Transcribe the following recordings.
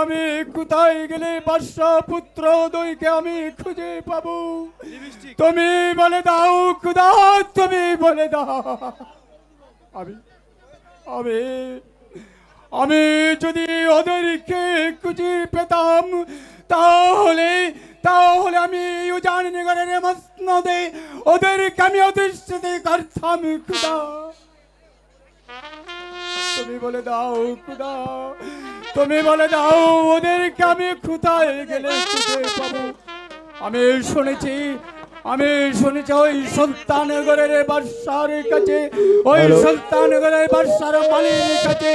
আমি কোথায় গেলে বাদশা পুত্র উদয়কে আমি খুঁজে পাবো? তুমি বলে দাও খুদা, তুমি বলে দাও। আমি আমি আমি যদি ওদেরকে খুঁজে পেতাম তাহলে তাহলে আমি উজাননগরের মসনদে ওদেরকে আমি অধিষ্ঠিত করতাম খুদা। তুমি বলে দাও খুদা, তুমি বলে দাও ওদেরকে আমি কোথায় গেলে খুঁজে পাবো? আমি শুনেছি ওই সুলতানগরের বাদশার কাছে, ওই সুলতানগরের বাদশার মালির কাছে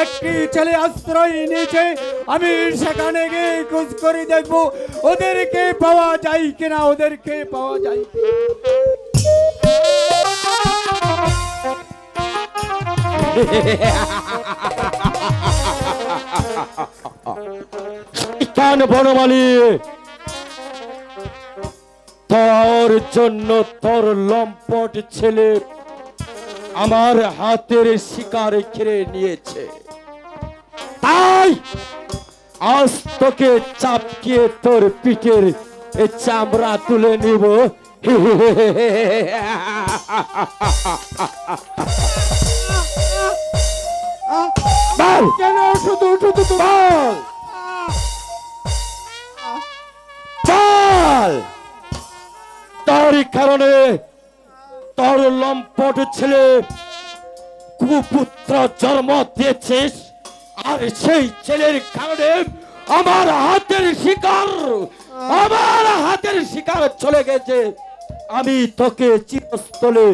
একটি ছেলে আশ্রয় নিয়েছে। আমি সেখানে গিয়ে খোঁজ করে দেখবো ওদেরকে পাওয়া যায় কিনা, ওদেরকে পাওয়া যায়। কেন বনমালী, তোর জন্য তোর লম্পট ছেলে আমার হাতের শিকার কেড়ে নিয়েছে, তাই আজ তোকে চাপকিয়ে তোর পিঠের চামড়া তুলে নিব। কেন শুধু শুধু বল, চল, তোর কারণে তোর লম্পট ছেলে কুপুত্র জন্ম দিয়েছিস, আর সেই ছেলের কারণে আমার হাতের শিকার চলে গেছে। আমি তোকে চিরস্থলে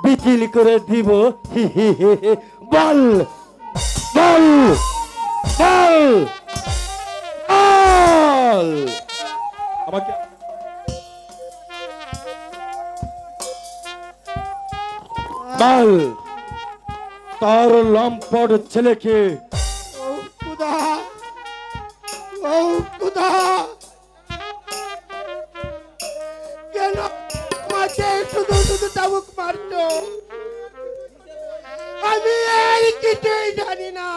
বিচিল করে দিব। বল বল বল বল আমাকে। বল তোর লম্পট ছেলেকে কেন আমাকে শুধু শুধু চাবুক মারছো? আমি আর কিছুই জানি না।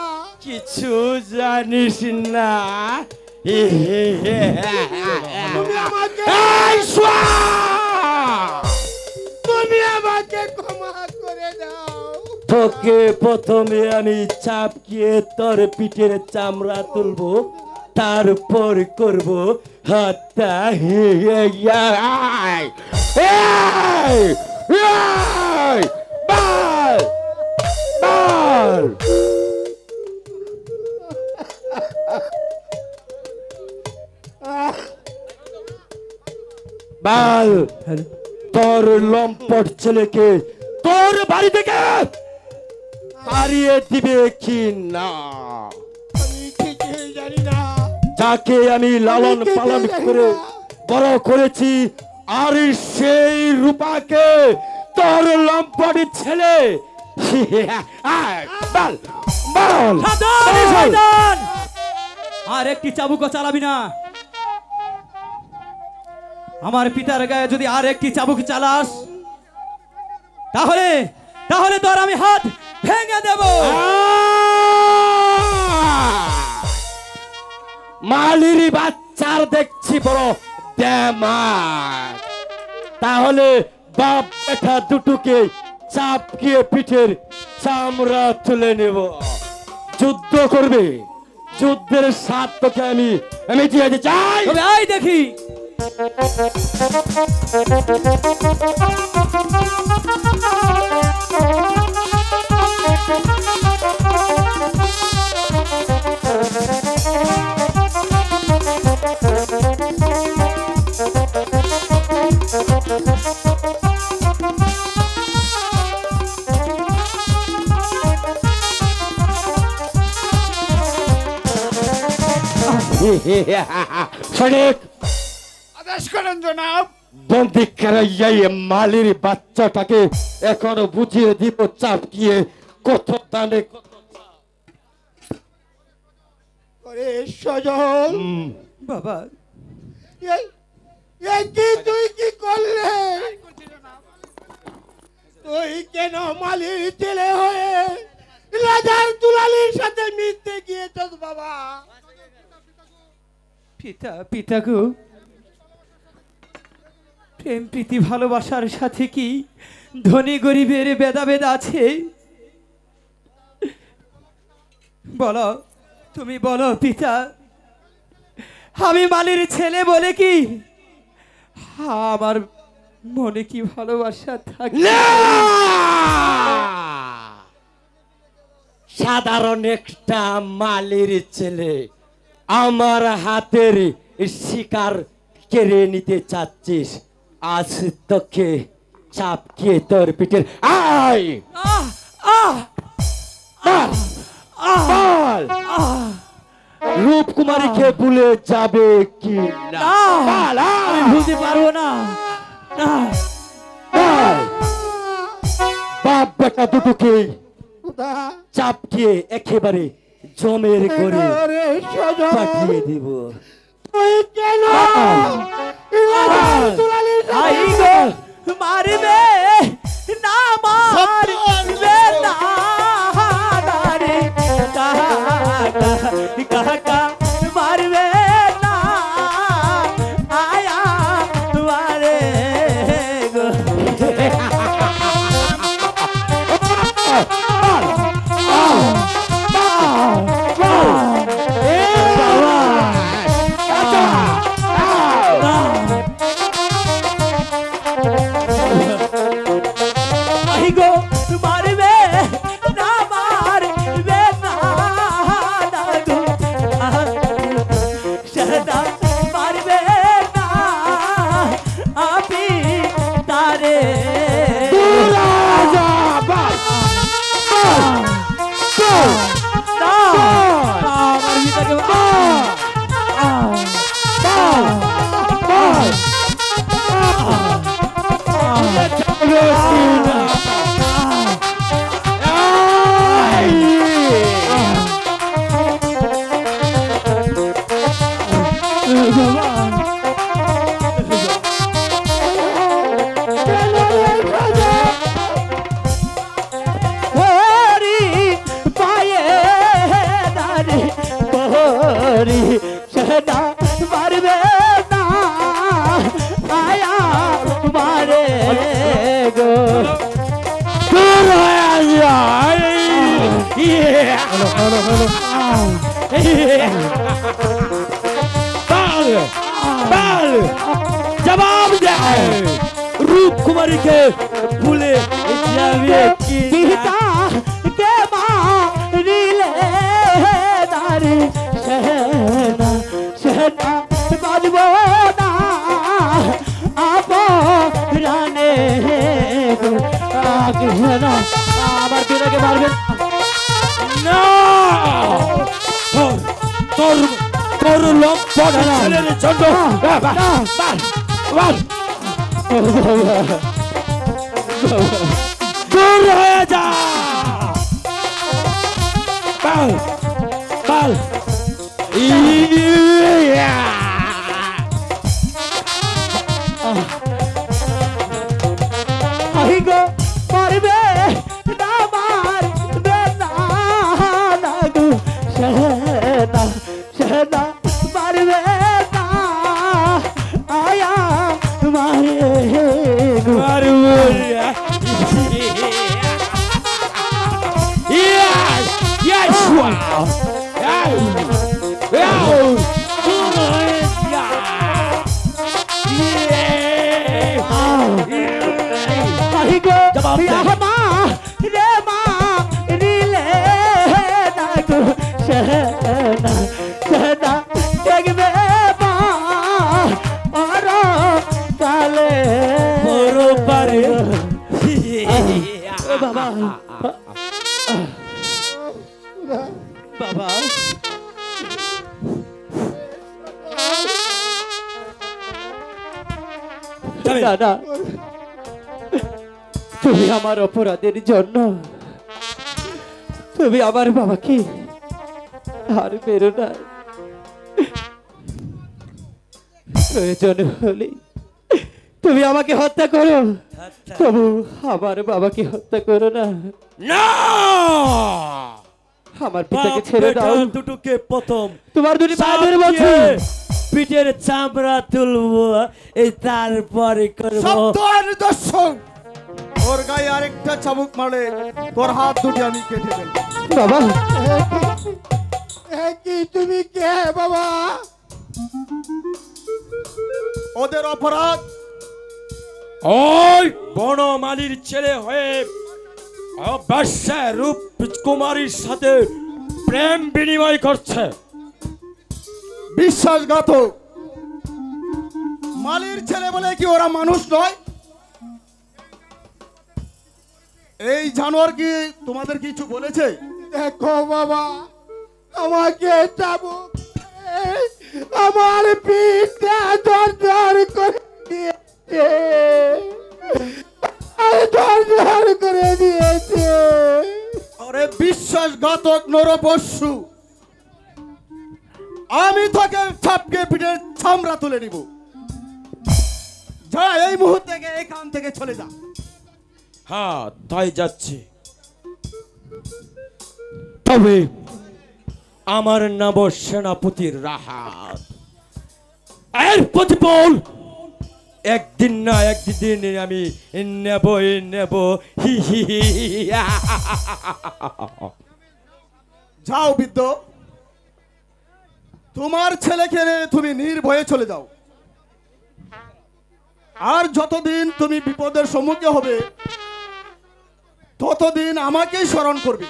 কিছু জানিস না? তুমি আমাকে তুমি আমাকে ক্ষমা করে দাও। তোকে প্রথমে আমি চাপকিয়ে তোর পিঠের চামড়া তুলবো, তারপর করব হত্যা। বাল, তোর লম্পট ছেলেকে তোর বাড়ি থেকে তাড়িয়ে দিবে কি না? আমি কিছুই জানি না। যাকে আমি লালন পালন করে বড় করেছি, আর সেই রূপাকে তোর লম্পট ছেলে। বল বল, আর একটি চাবুকও চালাবি না। আমার পিতার গায়ে যদি আর একটি চাবুক চালাস তাহলে তাহলে তোর আমি হাত ভেঙে দেব। মালির বাচ্চার দেখছি বড় দেমাগ, তাহলে বাপ বেটা দুটোকে চাপকিয়ে পিঠের চামড়া তুলে নেব। যুদ্ধ করবে, যুদ্ধের স্বাদ তোকে আমি দিয়ে চাই। আই দেখি সৈনিক আদেশ করেন জনাব। বন্দি করাইয়া মালির বাচ্চাটাকে এখনো বুঝিয়ে দিব চাপকিয়ে কত দানে সজল। বাবা, তুই কি করলে? তুই কেন মালির ছেলে হয়ে রাজার দুলালির সাথে মিশতে গিয়েছিস বাবা? পিতা পিতা গো, প্রেম প্রীতি ভালোবাসার সাথে কি ধনী গরিবের ভেদাভেদ আছে? বলো, তুমি বলো পিতা। আমি মালির ছেলে বলে কি আমার মনে কি ভালোবাসা থাকে? না! সাধারণ একটা মালির ছেলে আমার হাতের শিকার কেড়ে নিতে চাচ্ছিস? আজ তোকে চাপকে তোর পিঠের আয় আহ আহ বল, রূপকুমারীকে ভুলে যাবে কি না? বল, আমি ভুলতে পারবো না। না, বল। বাপ বেটা দুটোকে চাপকে একেবারে জমের করে পাঠিয়ে দিব। আই গো, মারবে না, মারবে না রে কাকা, মারবে না আয়া মারে গো। আই গো, মারবে না, মারবে না গো, সদা মারবে না আপনি তারে। সদা মারবে না আয়া মারে গো। জবাব দে, রূপকুমারীকে ভুলে যাবে কি পিতা কে মারিলে দারে সহনা সহনা বাজব না আপরানে গো। আগনা আমার পিতাকে মারবেন না? তোর তোর লম্পট ছেলের জন্য দূর হয়ে যা। বল বল। আই গো, মারবে না, মারবে না গো, সহনা সহনা মারবে না আয়া মারে গো। Yes! Yes! Wow! I go, জবাব দে। মা রে মা রিলে না গো, সহনা সহনা দেখবে মা আর কালে পারে বাবা বাবা দাদা, তুমি আমার অপরাধের জন্য তুমি আমার বাবাকে আর বেরো না। প্রয়োজন হলে তুমি আমাকে হত্যা করো, তবু আমার বাবাকে হত্যা করো না। না, আমার পিতাকে ছেড়ে দাও। দুটোকে প্রথম তোমার দুটি পা ধরে বলছি, পিঠের চামড়া তুলবো, এই তারপরে করবো। সাবধান দর্শক, ওর গায়ে আরেকটা চাবুক মারলে তোর হাত দুটি আমি কেটে দেব। বাবা, কি তুমি কে বাবা? ওদের অপরাধ ওই বনমালীর ছেলে হয়ে অবশ্যা রূপ কুমারীর সাথে প্রেম বিনিময় করছে। বিশ্বাসঘাতক। মালির ছেলে বলে কি ওরা মানুষ নয়? এই জানোয়ার কি তোমাদের কিছু বলেছে? দেখো বাবা, আমাকে চাবুক আমার পিঠটা দরদর করে দিয়েছে, দরদর করে দিয়েছে। আরে বিশ্বাসঘাতক নরপশু, আমি তোকে ছাপকে পিঠের চামড়া তুলে নিব। যা, এই মুহূর্তে এখান থেকে চলে যা। হ্যাঁ, তাই যাচ্ছি। তবে আমার নাম সেনাপতি রাহাত। এর প্রতিফল একদিন না একদিন আমি নেব। হি হি হি। যাও বৃদ্ধ, তোমার ছেলেকে নিয়ে তুমি নির্ভয়ে চলে যাও। আর যতদিন তুমি বিপদের সম্মুখীন হবে ততদিন আমাকেই স্মরণ করবে।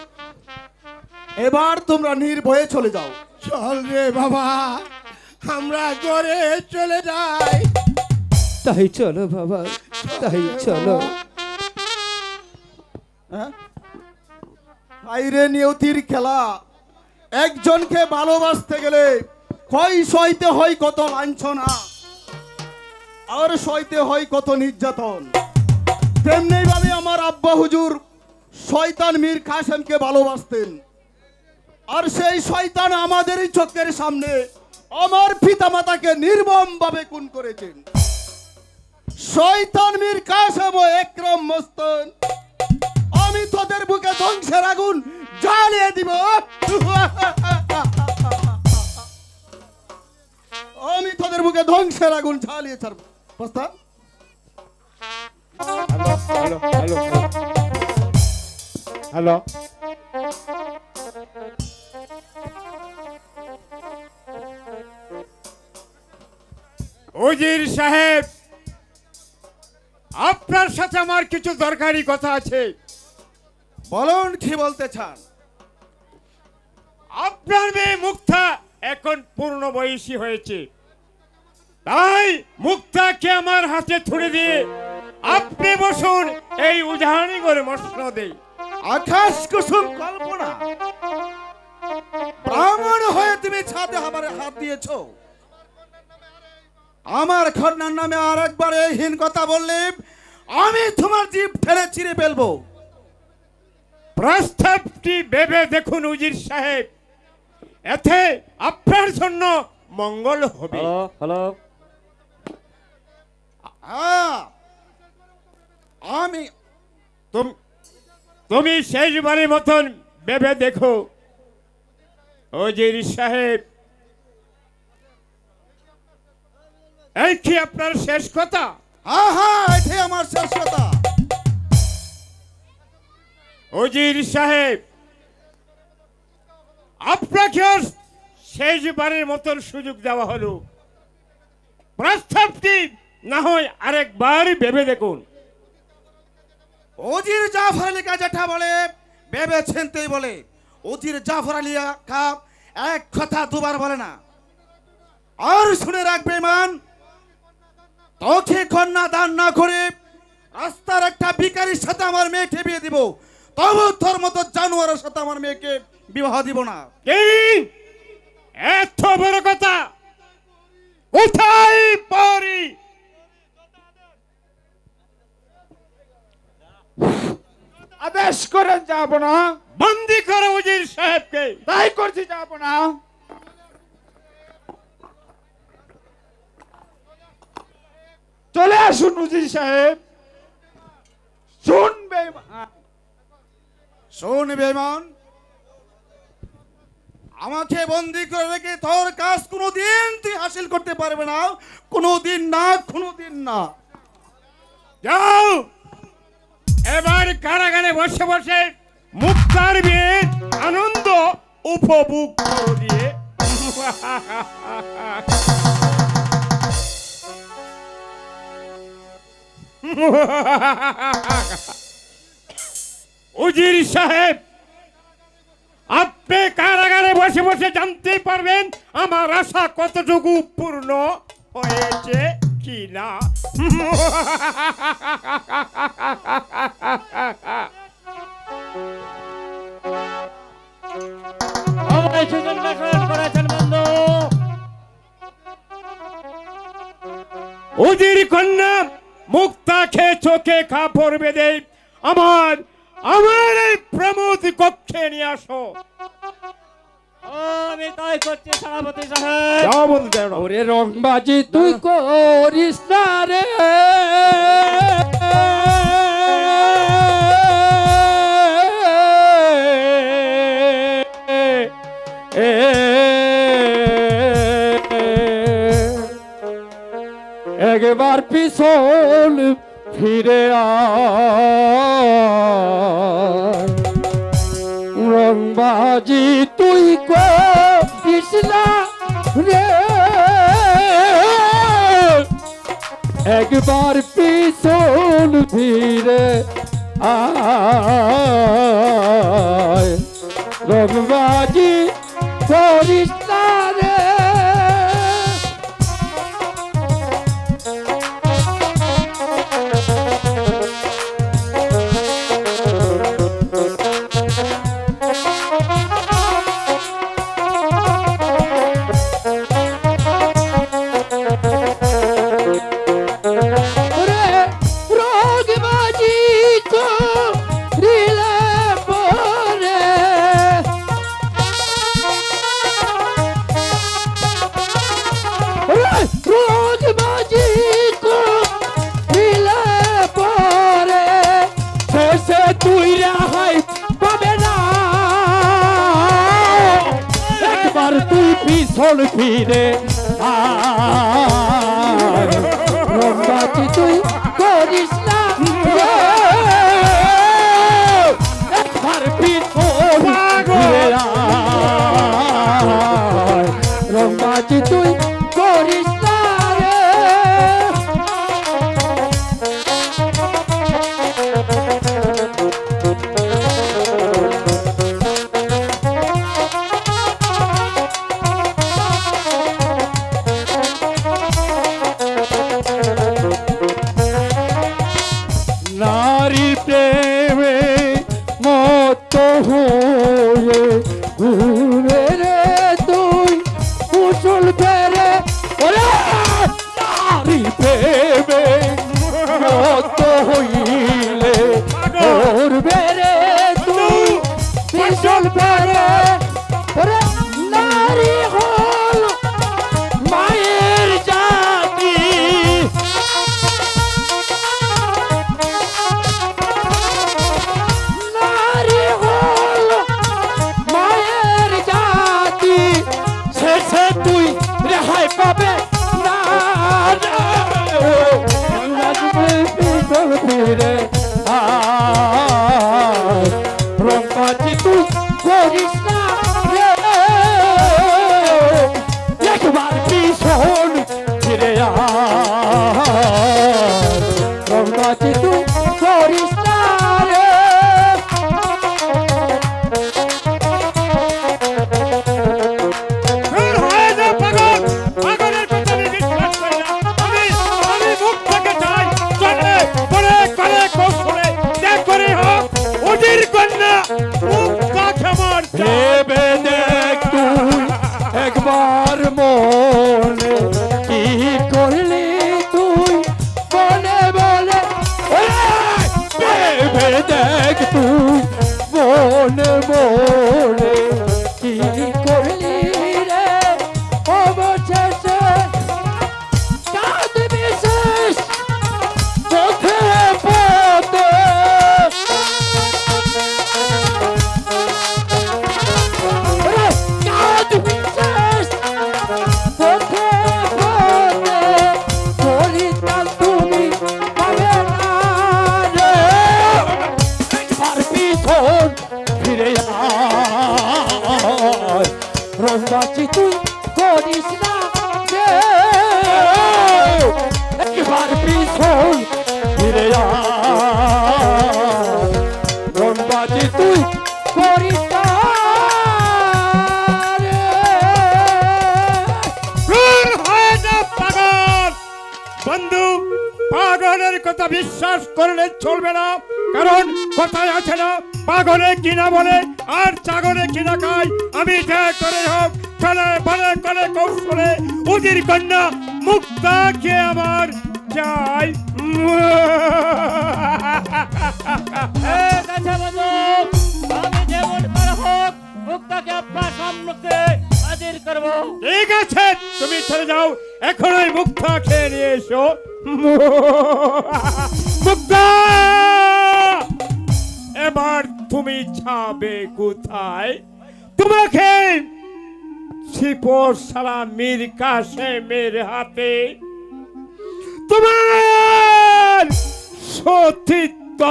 এবার তোমরা নির্ভয়ে চলে যাও। চল রে বাবা, আমরা ঘরে চলে যাই। তাই চলো বাবা, তাই চলো। বাইরে নিয়তির খেলা। একজনকে ভালোবাসতে গেলে সইতে হয় কত লাঞ্ছনা, আর সইতে হয় কত নির্যাতন। তেমনি ভাবে আমার আব্বা হুজুর শয়তান মীর কাসেমকে ভালোবাসতেন, আর সেই শয়তান আমাদেরই চোখের সামনে আমার পিতামাতাকে নির্মম ভাবে খুন করেছেন। শয়তান মীর কাসেম ও একরম মস্তান, আমি তোদের বুকে ধ্বংসের আগুন জ্বালিয়ে দিব। আমি তোদের বুকে ধ্বংসের আগুন জ্বালিয়ে ছাড়ব। প্রস্তাব। হ্যালো, উজির সাহেব, আপনার সাথে আমার কিছু দরকারি কথা আছে। বলুন, কি বলতে চান? আপনার মেয়ে মুক্তা এখন পূর্ণ বয়সী হয়েছে, তাই মুক্তাকে আমার হাতে তুলে দিয়ে আপনি বসুন, এই উজাহানি করে মসনদে। আকাশ কুসুম কল্পনা, ব্রাহ্মণ হয়ে তুমি ছাদে আমার হাত দিয়েছো। আমার কন্যার নামে আর একবার এই হীন কথা বললে আমি তোমার জিভ ঠেলে চিরে ফেলবো। প্রস্তাবটি ভেবে দেখুন উজির সাহেব, এতে আপনার জন্য মঙ্গল হবে। হ্যালো, আমি তুমি শেষবারের মতন ভেবে দেখো উজির সাহেব, এই কি আপনার শেষ কথা? হ্যাঁ, এটাই আমার শেষ কথা। উজির সাহেব, আপনাকে শেষবারের মতন সুযোগ দেওয়া হলো, প্রস্তাবটি না হয় আরেকবার ভেবে দেখুন। ওজির জাফর আলী কা যেটা বলে ভেবে চিন্তেই বলে। ওজির জাফর আলী কা এক কথা দুবার বলে না। আর শুনে রাখবে মান, তোকে কন্যা দান না করে রাস্তার একটা ভিখারির সাথে আমার মেয়েকে বিয়ে দিব, তবু তোর মতো জানোয়ারের সাথে আমার মেয়েকে বিবাহ দিব না। কি এত বড় কথা? কোথায় পড়ি? আদেশ করে যাব না। বন্দি করো উজির সাহেবকে। তাই করছি, যাব না। চলে আসুন উজির সাহেব। শুন বেঈমান, আমাকে বন্দি করে রেখে তোর কাজ কোনোদিন তুই হাসিল করতে পারবে না, কোনোদিন না, কোনোদিন না। যাও এবার কারাগারে বসে বসে মুক্তার বিয়ের আনন্দ উপভোগ করো দিয়ে। উজির সাহেব, আপনি কারাগারে বসে বসে জানতে পারবেন আমার আশা কতটুকু পূর্ণ হয়েছে কি না। আমায় সুযোগ গ্রহণ করেছেন বন্ধু। উজির কন্যা মুক্তাকে চোখে কাপড় বেঁধে আমার এই প্রমোদ কক্ষে নিয়ে আসো। আমি তাই করছি সেনাপতি সাহেব। যাও বন্ধু, যাও। ওরে রংবাজি তুই করিস না রে, একবার পিছন ফিরে আয়। রংবাজি তুই করিস না রে, একবার পিছন ফিরে আয়। রংবাজি করিস না রে। পিছন ফিরে আয়। রংবাজি তুই করিস না রে, একবার পিছন ফিরে আয়। রংবাজি তুই করিস না রে। নারী প্রেমে মত হয়ে ঘুরে রে তুই কুশল ফেরে। ওরে নারী প্রেমে মত হইলে ঘুরবে রে তুই কুশল ফেরে। ওরে নারী হল মায়ের জাতি, নারী হল মায়ের জাতি, শেষে তুই রেহাই পাবে না রে। পিছন ফিরে আয়। রংবাজি তুই করিস না রে, একবার পিছন ফিরে আয়। রংবাজি তুই করিস না রে। বের হয়ে যা পাগল, পাগলের কথা আমি বিশ্বাস করি না। আমি মুক্তাকে চাই, চলে করে করে কৌশলে ত্যাগ করে হোক উজির কন্যা মুক্তাকে আমার চাই। ভেবে দেখ তুই একবার মনে কি করলি তুই মনে বলে। ভেবে দেখ তুই মনে মনে কি করলি রে। অবশেষে কাঁদবি শেষ পথে পথে। কাঁদবি বন্ধু, পাগলের কথা বিশ্বাস করলে চলবে না, কারণ কথায় আছে না, পাগলে কিনা বলে আর ছাগলে কিনা খায়। আমি যা করে হোক চলে বলে করে কৌশলে উজির কন্যা মুক্তাকে আমার চাই। আমি যেমন করে হোক মুক্তাকে আপনার সম্মুখে হাজির করব। ঠিক আছে, তুমি চলে যাও, এখনই মুক্তা খেয়ে নিয়ে এসো। মুক্তা, এবার তুমি যাবে কোথায়? তোমাকে ছিপর সারা মীর কাসেমের হাতে তোমার সতীত্ব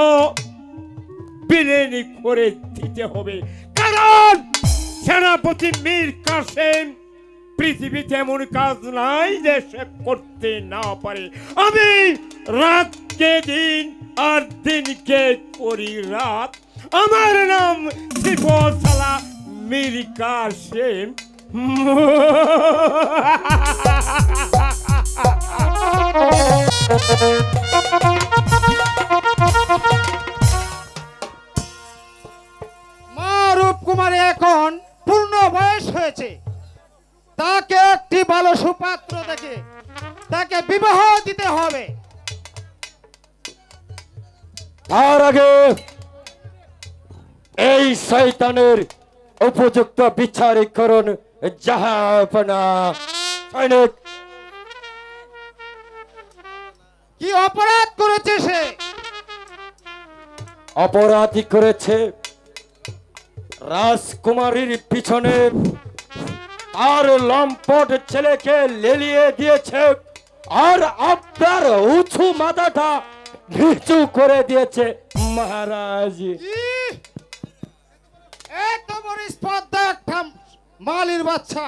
বিলীন করে দিতে হবে, কারণ সেনাপতি মীর কাসেম পৃথিবীতে এমন কাজ নাই যে সে করতে না পারে। আমি রাতকে দিন আর দিনকে করি রাত। আমার নাম সিফসালা মীর কাসেম। মা রূপকুমারী এখন পূর্ণ বয়স হয়েছে, তাকে একটি ভালো সুপাত্র দেখে তাকে বিবাহ দিতে হবে। তার আগে এই শয়তানের উপযুক্ত বিচারীকরণ জাহাপনা। সৈনিক, কি অপরাধ করেছে সে? অপরাধী করেছে রাজকুমারীর পিছনে আর লম্পট ছেলেকে লেলিয়ে দিয়েছে, আর আপনার উঁচু মাথাটা নিচু করে দিয়েছে মহারাজ। ইহ! এত বড় স্পর্ধা একটা মালির বাচ্চা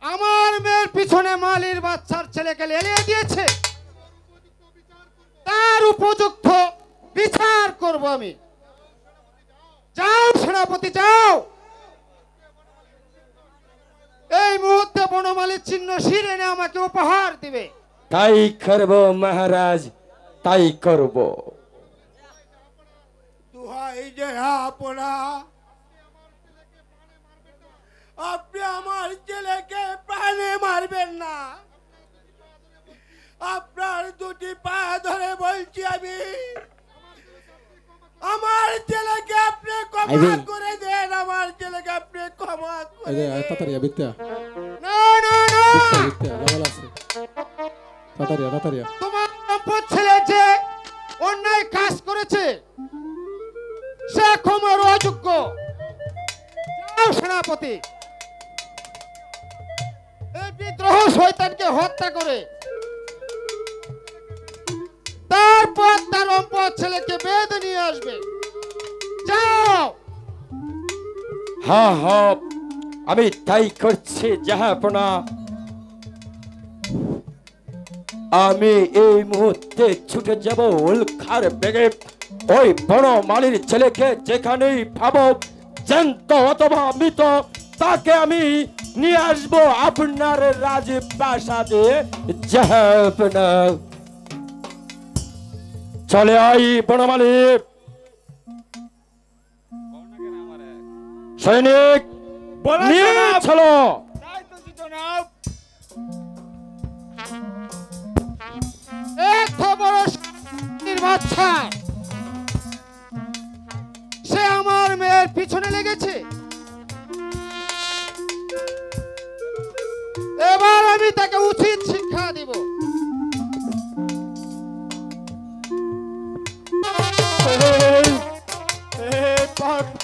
আমার মেয়ের পিছনে মালির বাচ্চার ছেলেকে লেলিয়ে দিয়েছে, তার উপযুক্ত বিচার করব আমি। যাও সেনাপতি, যাও, এই মুহূর্তে বনমালীর চিহ্ন শির এনে আমাকে উপহার দিবে। তাই করব মহারাজ, তাই করব। দোহাই যে আপনা, আপনি আমার ছেলেকে প্রাণে মারবেন না। আপনার দুটি পা ধরে বলছি আমি, আমার ছেলেকে আপনি ক্ষমা করে দেন, আমার ছেলেকে আপনি ক্ষমা করে দেন। তাড়াতাড়ি বিক্তা না না না, বিক্তা লাগাল আছে, তাড়াতাড়ি তাড়াতাড়ি। তোমার সম্পদ ছেলে যে অন্যায় কাজ করেছে সে ক্ষমার অযোগ্য। যাও সেনাপতি, এই বিদ্রোহ শয়তানকে হত্যা করে তারপর তার সম্পদ ছেলেকে বেঁধে নিয়ে আসবে। যাও। হ্যাঁ হ্যাঁ, আমি তাই করছি জাহাপনা। আমি এই মুহূর্তে ছুটে যাব উল্কার বেগে, ওই বড় মালির ছেলেকে যেখানেই পাবো, জ্যান্ত অথবা মৃত, তাকে আমি নিয়ে আসবো আপনার রাজপ্রাসাদে জাহাপনা। চলে আই বনমালী। সৈনিক নিয়ে চলো। এত বড় শক্তির বাচ্চা সে আমার মেয়ের পিছনে লেগেছে, এবার আমি তাকে উচিত শিক্ষা দিব।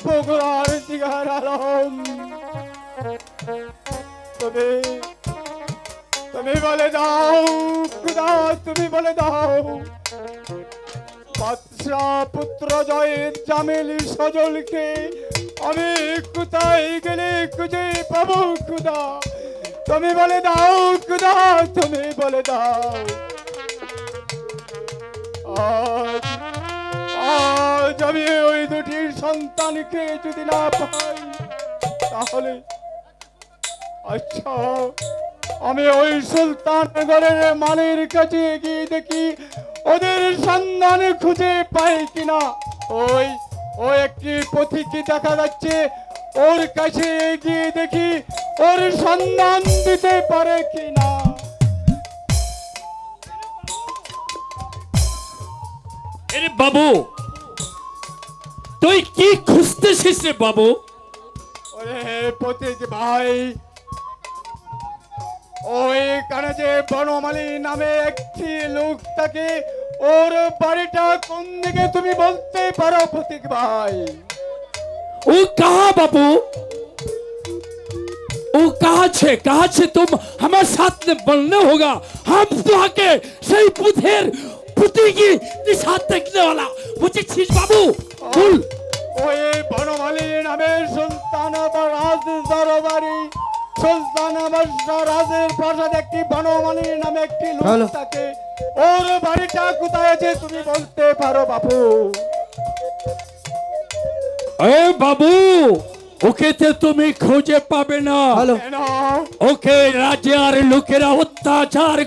বগুড়ার দিঘার আলম, তুমি বলে দাও খুদা, তুমি বলে দাও বাদশাহ পুত্র জয়ের জামিল সজলকে আমি কোথায় গেলে খুঁজে পাবো খুদা? তুমি বলে দাও খুদা, তুমি বলে দাও। আজ আমি ওই দুটি সন্তানকে যদি না পাই তাহলে আচ্ছা আমি ওই সুলতানগড়ের মালির কাছে গিয়ে দেখি ওদের সন্ধান খুঁজে পাই কিনা। ওই ওই একটি পথিককে দেখা যাচ্ছে, ওর কাছে গিয়ে দেখি ওর সন্ধান দিতে পারে কিনা। আরে বাবু, তুই কি খুঁজতেছিস রে বাবু? ওরে পথিক ভাই, ওই কানে যে বনমালী নামে একটি লোক থাকে, ওর বাড়িটা কোন দিকে তুমি বলতে পারো পথিক ভাই? वो कहा बाबू, वो कहा छे तुम हमारे साथ में बनने होगा। हम तो आके सही पुती की दिशा देखने वाला मुझे चीज बाबू बोल। ওই বনমালী নামে সুলতান রাজ দরবারি, সুলতান রাজের প্রাসাদ একটি বনমালী নামে একটি লোক থাকে, ওর বাড়িটা কোথায় আছে তুমি বলতে পারো বাবু? ए बाबू, ওকে তে তুমি খুঁজে পাবে না। কেন? ওকে রাজার লোকেরা অত্যাচার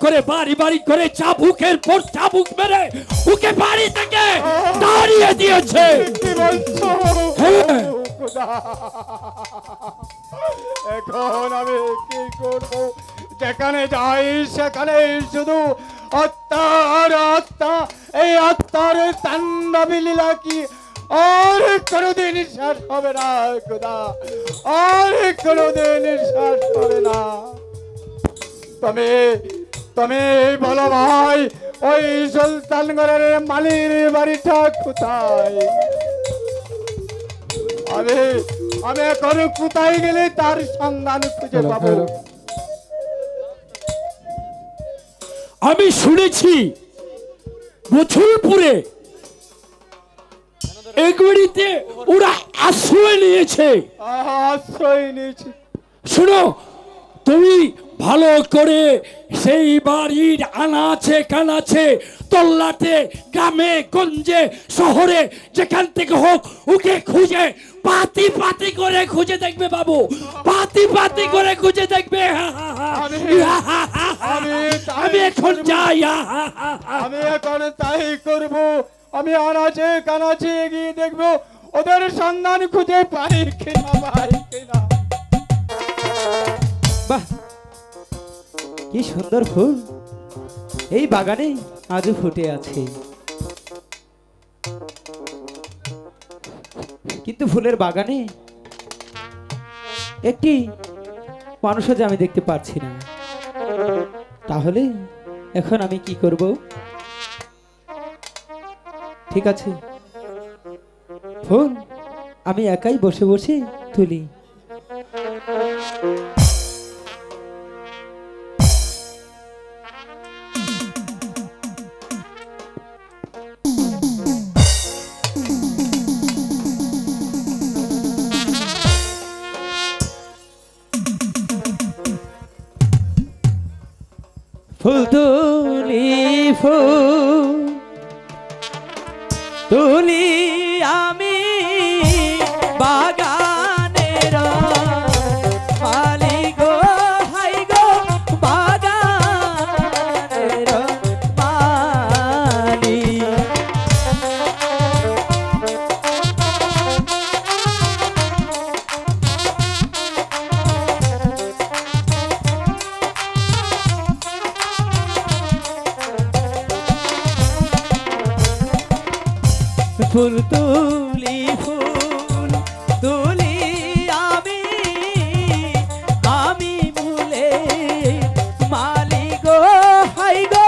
করে বাড়ি বাড়ি করে চাবুকের পর চাবুক মেরে ওকে বাড়ি থেকে তাড়িয়ে দিয়েছে। কি বলছো? হ্যাঁ। খোদা, এখন আমি কি করব? যেখানে যাই সেখানে শুধু হত্যা। এই হত্যার তাণ্ডব লীলা কি আর কোনোদিন শেষ হবে না খোদা, আর কোনোদিন শেষ হবে না। তুমি বলো ভাই, ওই সুলতানগড়ের মালির বাড়িটা কোথায়? আমি এখন কোথায় গেলে তার সন্ধান খুঁজে পাবো? আমি শুনেছি বছরপুরে এক বাড়িতে ওরা আশ্রয় নিয়েছে। আশ্রয় নিয়েছে? শুনো, তুমি ভালো করে সেই বাড়ির আনাচে কানাচে তল্লাটে গ্রামে গঞ্জে শহরে যেখান থেকে হোক ওকে খুঁজে পাতি করে খুঁজে দেখবে বাবু, পাতি করে খুঁজে দেখবে। আমি এখন যাই। আমি এখন তাই করব। আমি আনাচে কানাচে গিয়ে দেখবো ওদের সন্ধান খুঁজে পাই কিনা পাই কিনা। বাহ, কি সুন্দর ফুল এই বাগানে আজও ফুটে আছে, কিন্তু ফুলের বাগানে একটি মানুষও যে আমি দেখতে পাচ্ছি না। তাহলে এখন আমি কি করব? ঠিক আছে, ফুল আমি একাই বসে বসে তুলি। ফুল তুলি, ফুল তুলি আমি বাগানের মালিক গো, হাই গো বাগানের মালিক। ফুল তুলি, ফুল তুলি আমি ভুলে মালিক গো, হাই গো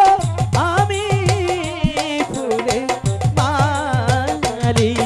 আমি ফুলে মালিক।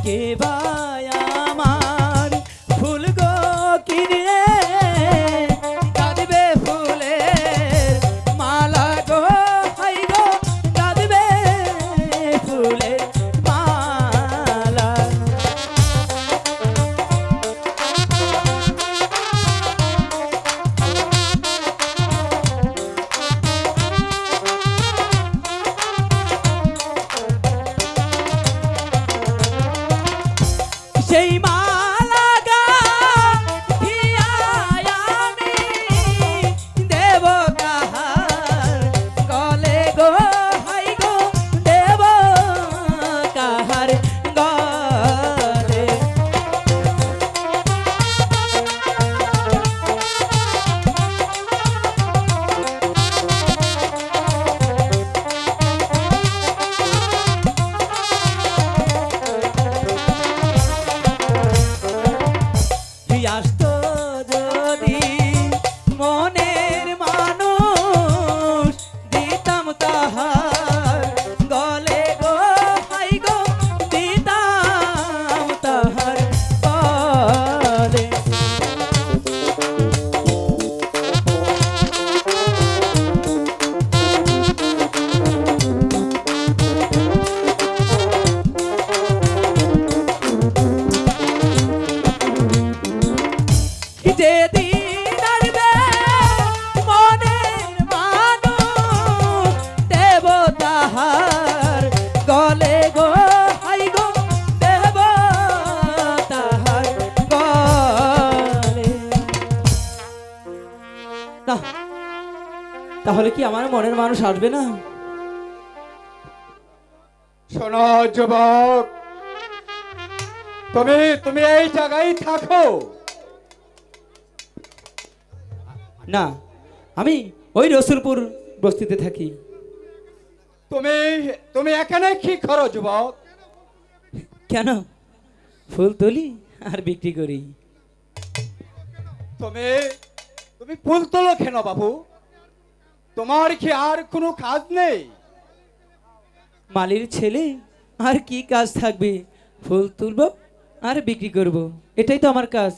কে ভাই আমার ফুল গো কিনে গাঁথবে ফুলের মালা গো হাই গো গাঁথবে ফুলের মালা। সেই মালা গাঁথিয়া আমি দেব কাহার গলে গো হাই গো দেব কাহার গলে। তুই আসতো যদি মনের মানুষ দিতাম তাহার গলে গো হাই গো দিতাম তাহার গলে। যেদিন আসবে মনের মানুষ দেব তাহার গলে গো হাই গো দেব তাহার গলে। না, তাহলে কি আমার মনের মানুষ আসবে না? শোনো যুবক, তুমি তুমি এই জায়গায় থাকো। না, আমি ওই রসুলপুর বস্তিতে থাকি। তুমি তুমি এখানে কি করো যুবক? কেন? ফুল তুলি আর বিক্রি করি। তুমি তুমি ফুল তোলো কেন বাবু? তোমার কি আর কোনো কাজ নেই? মালির ছেলে আর কি কাজ থাকবে? ফুল তুলবো আর বিক্রি করব, এটাই তো আমার কাজ।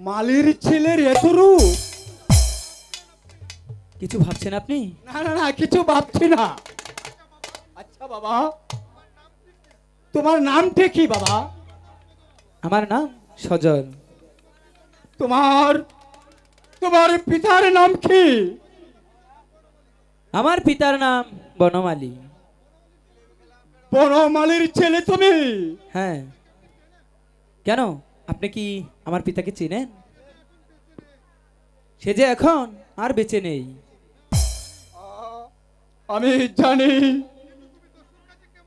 মালির ছেলের এত রূপ? কিছু ভাবছেন আপনি? না না না, কিছু ভাবছি না। আচ্ছা বাবা, তোমার নামটা কি বাবা? আমার নাম সজল। তোমার তোমার পিতার নাম কি? আমার পিতার নাম বনমালী। বনমালীর ছেলে তুমি? হ্যাঁ। কেন, আপনি কি আমার পিতাকে চেনেন? সে যে এখন আর বেঁচে নেই। আমি জানি,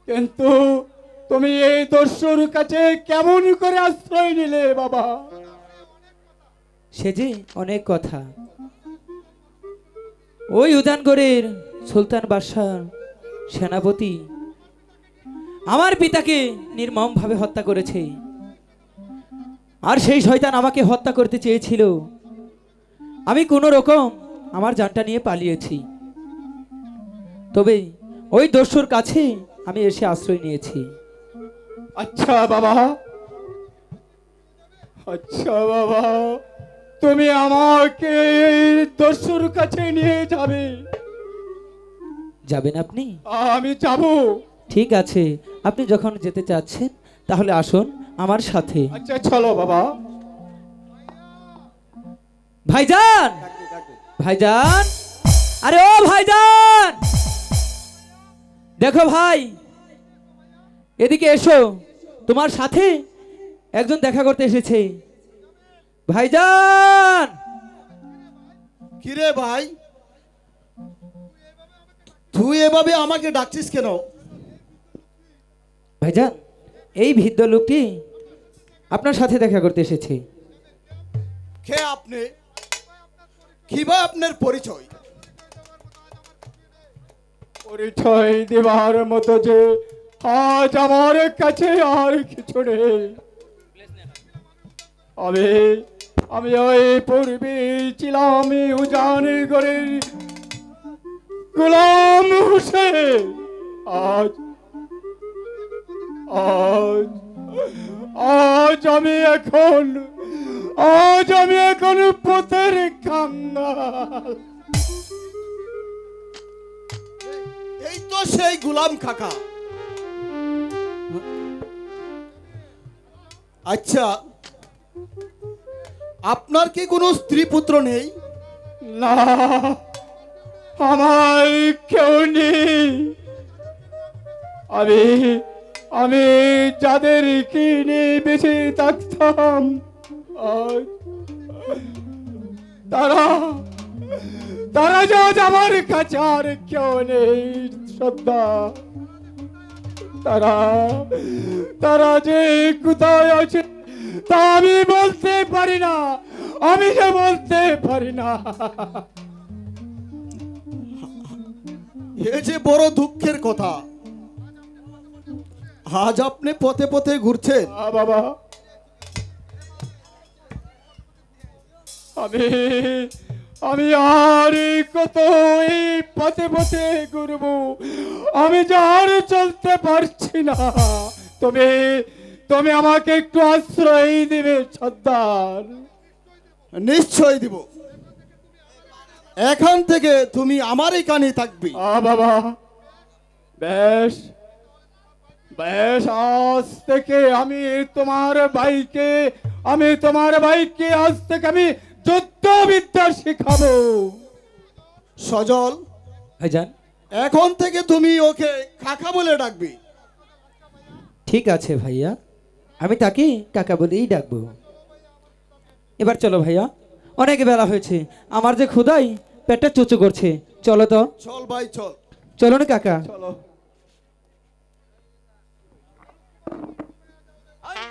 কিন্তু তুমি এই দস্যুর কাছে কেমন করে আশ্রয় নিলে বাবা? সে যে অনেক কথা। ওই উদানগড়ের সুলতান বাদশাহ সেনাপতি আমার পিতাকে নির্মমভাবে হত্যা করেছে, আর সেই শয়তান আমাকে হত্যা করতে চেয়েছিল। আমি কোনো রকম আমার জানটা নিয়ে পালিয়েছি, তবে ওই দস্যুর কাছে আমি এসে আশ্রয় নিয়েছি। আচ্ছা বাবা, আচ্ছা বাবা, তুমি আমাকে এই দস্যুর কাছে নিয়ে যাবে? যাবেন আপনি? আমি যাব। ঠিক আছে, আপনি যখন যেতে চাচ্ছেন তাহলে আসুন আমার সাথে। আচ্ছা চলো বাবা। ভাইজান, ভাইজান, আরে ও ভাইজান, দেখো ভাই, এদিকে এসো, তোমার সাথে একজন দেখা করতে এসেছে। ভাইজান। কিরে ভাই, তুই এভাবে আমাকে ডাকছিস কেন? ভাইজান, এই বৃদ্ধ লোকটি আপনার সাথে দেখা করতে এসেছে। কে আপনি? কি ভাই আপনার পরিচয়? পরিচয় দেবার মতো যে আজ আমার কাছে আর কিছু নেই। আমি ওই পূর্বে ছিলাম উজানগড়ের গোলাম হোসেন। আজ আজ আজ আমি এখন পথের কাঙ্গাল। এই তো সেই গোলাম কাকা। আচ্ছা, আপনার কি কোনো স্ত্রী পুত্র নেই? না, আমার কেউ নেই। আমি যাদের কিনে বেঁচে থাকতাম, আজ তারা আজ আমার কাছে আর কেউ নেই শ্রদ্ধা। তারা যে কোথায় আছে তা আমি বলতে পারি না, আমি যে বলতে পারি না। এ যে বড় দুঃখের কথা। আজ আপনি পথে পথে ঘুরছেন। বাবা, আমি আর কত এই পথে পথে ঘুরবো, আমি যে আর চলতে পারছি না। তুমি আমাকে একটু আশ্রয় দিবে সর্দার? নিশ্চয় দিব। এখান থেকে তুমি আমারই কানে থাকবে। বাবা, বেশ বেশ, আজ থেকে আমি তোমার ভাইকে আজ থেকে আমি যুদ্ধবিদ্যা শিখাবো। সজল, ভাইজান, এখন থেকে তুমি ওকে কাকা বলে ডাকবে। ঠিক আছে ভাইয়া, আমি তাকে কাকা বলেই ডাকবো। এবার চলো ভাইয়া, অনেক বেলা হয়েছে, আমার যে ক্ষুধাই পেটটা চুচু করছে। চলো তো, চল ভাই চল। চলো না কাকা। চলো।